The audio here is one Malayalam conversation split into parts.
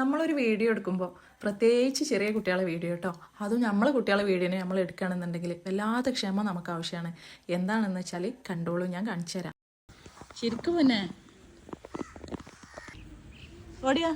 നമ്മളൊരു വീഡിയോ എടുക്കുമ്പോൾ പ്രത്യേകിച്ച് ചെറിയ കുട്ടികളെ വീഡിയോ കേട്ടോ, അതും നമ്മളെ കുട്ടികളെ വീഡിയോനെ നമ്മൾ എടുക്കുകയാണെന്നുണ്ടെങ്കിൽ വല്ലാത്ത ക്ഷമ നമുക്ക് ആവശ്യമാണ്. എന്താണെന്ന് വെച്ചാൽ കണ്ടോളൂ, ഞാൻ കാണിച്ചു തരാം. ശരിക്കും പിന്നെ ഓടിയാ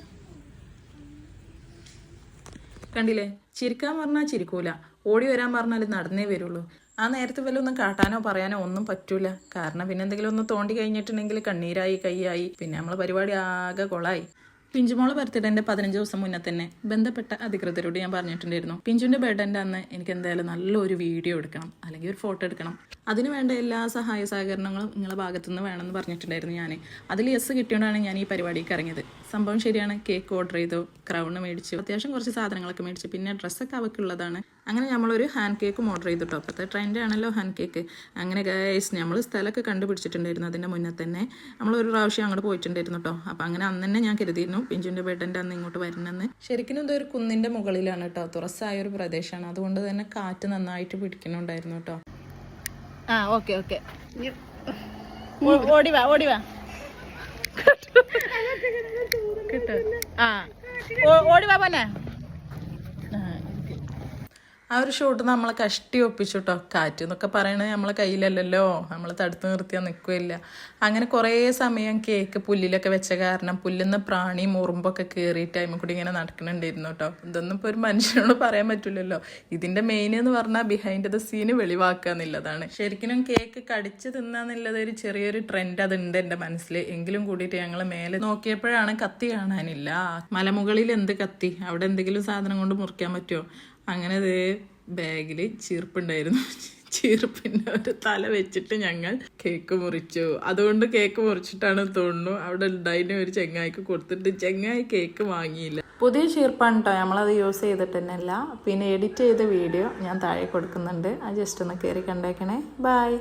കണ്ടില്ലേ, ചിരിക്കാൻ പറഞ്ഞാൽ ചിരിക്കൂല, ഓടി വരാൻ പറഞ്ഞാൽ നടന്നേ വരുള്ളൂ. ആ നേരത്തെ വല്ലൊന്നും കാട്ടാനോ പറയാനോ ഒന്നും പറ്റൂല. കാരണം പിന്നെ എന്തെങ്കിലും ഒന്ന് തോണ്ടി കഴിഞ്ഞിട്ടുണ്ടെങ്കിൽ കണ്ണീരായി കൈയായി, പിന്നെ നമ്മളെ പരിപാടി ആകെ കൊളായി. പിഞ്ചുമോളെ ബർത്ത്ഡേൻ്റെ 15 ദിവസം മുന്നേ തന്നെ ബന്ധപ്പെട്ട അധികൃതരോട് ഞാൻ പറഞ്ഞിട്ടുണ്ടായിരുന്നു, പിഞ്ചുവിൻ്റെ ബർത്ത്ഡേൻ്റെ അന്ന് എനിക്ക് എന്തായാലും നല്ലൊരു വീഡിയോ എടുക്കണം, അല്ലെങ്കിൽ ഒരു ഫോട്ടോ എടുക്കണം. അതിന് വേണ്ട എല്ലാ സഹായ സഹകരണങ്ങളും നിങ്ങളുടെ ഭാഗത്തുനിന്ന് വേണമെന്ന് പറഞ്ഞിട്ടുണ്ടായിരുന്നു ഞാൻ. അതിൽ യെസ് കിട്ടിയോണ്ടാണ് ഞാൻ ഈ പരിപാടിക്ക് ഇറങ്ങിയത്. സംഭവം ശരിയാണ്, കേക്ക് ഓർഡർ ചെയ്തു, ക്രൗണ് മേടിച്ചു, അത്യാവശ്യം കുറച്ച് സാധനങ്ങളൊക്കെ മേടിച്ചു, പിന്നെ ഡ്രസ്സൊക്കെ അവക്കുള്ളതാണ്. അങ്ങനെ നമ്മളൊരു ഹാൻഡ് കേക്കും ഓർഡർ ചെയ്തു കേട്ടോ. അപ്പോഴത്തെ ട്രെൻഡ് ആണല്ലോ ഹാൻഡ് കേക്ക്. അങ്ങനെ ഗൈസ് നമ്മൾ സ്ഥലമൊക്കെ കണ്ടുപിടിച്ചിട്ടുണ്ടായിരുന്നു. അതിൻ്റെ മുന്നേ തന്നെ നമ്മളൊരു പ്രാവശ്യം അങ്ങോട്ട് പോയിട്ടുണ്ടായിരുന്നു കേട്ടോ. അപ്പോൾ അങ്ങനെ അന്ന് തന്നെ ഞാൻ കരുതിയിരുന്നു പിഞ്ചുവിൻ്റെ ബർത്ത്ഡേൻ്റെ അന്ന് ഇങ്ങോട്ട് വരണമെന്ന്. ശരിക്കും ഇതൊരു കുന്നിൻ്റെ മുകളിലാണ് കേട്ടോ, തുറസായൊരു പ്രദേശമാണ്, അതുകൊണ്ട് തന്നെ കാറ്റ് നന്നായിട്ട് പിടിക്കുന്നുണ്ടായിരുന്നു കേട്ടോ. ആ ഓക്കെ ഓക്കെ, ഓടിവാ ഓടിവാ കിട്ടോ. ആ ഓടിവാ പോന്നെ. ആ ഒരു ഷൂട്ട് നമ്മളെ കഷ്ടി ഒപ്പിച്ചു കേട്ടോ. കാറ്റ് എന്നൊക്കെ പറയണത് നമ്മളെ കയ്യിലല്ലല്ലോ, നമ്മൾ തടുത്ത് നിർത്തിയാൽ നിൽക്കുകയില്ല. അങ്ങനെ കുറേ സമയം കേക്ക് പുല്ലിലൊക്കെ വെച്ച കാരണം പുല്ലിന്ന് പ്രാണിയും ഉറുമ്പൊക്കെ കയറിയിട്ട് അതിൽ കൂടി ഇങ്ങനെ നടക്കണുണ്ടായിരുന്നു കേട്ടോ. ഇതൊന്നും ഇപ്പോൾ ഒരു മനുഷ്യനോട് പറയാൻ പറ്റില്ലല്ലോ. ഇതിൻ്റെ മെയിൻ എന്ന് പറഞ്ഞാൽ ബിഹൈൻഡ് ദ സീന് വെളിവാക്കുക എന്നുള്ളതാണ്. ശരിക്കും കേക്ക് കടിച്ച് തിന്നാന്നുള്ളത് ഒരു ചെറിയൊരു ട്രെൻഡ് അതുണ്ട് എൻ്റെ മനസ്സിൽ. എങ്കിലും കൂടിയിട്ട് ഞങ്ങൾ മേലെ നോക്കിയപ്പോഴാണ് കത്തി കാണാനില്ല. മലമുകളിൽ എന്ത് കത്തി, അവിടെ എന്തെങ്കിലും സാധനം കൊണ്ട് മുറിക്കാൻ പറ്റുമോ? അങ്ങനെ അത് ബാഗിൽ ചീർപ്പുണ്ടായിരുന്നു, ചീർപ്പിൻ്റെ ഒരു തല വെച്ചിട്ട് ഞങ്ങൾ കേക്ക് മുറിച്ചു. അതുകൊണ്ട് കേക്ക് മുറിച്ചിട്ടാണ് തോന്നുന്നു അവിടെ ഉണ്ടായിരുന്ന ഒരു ചെങ്ങായിക്ക് കൊടുത്തിട്ട് ചെങ്ങായി കേക്ക് വാങ്ങിയില്ല. പുതിയ ചീർപ്പാണ് കേട്ടോ, നമ്മളത് യൂസ് ചെയ്തിട്ട് തന്നെയല്ല. പിന്നെ എഡിറ്റ് ചെയ്ത വീഡിയോ ഞാൻ താഴെ കൊടുക്കുന്നുണ്ട്, അത് ജസ്റ്റ് ഒന്ന് കയറി കണ്ടേക്കണേ. ബൈ.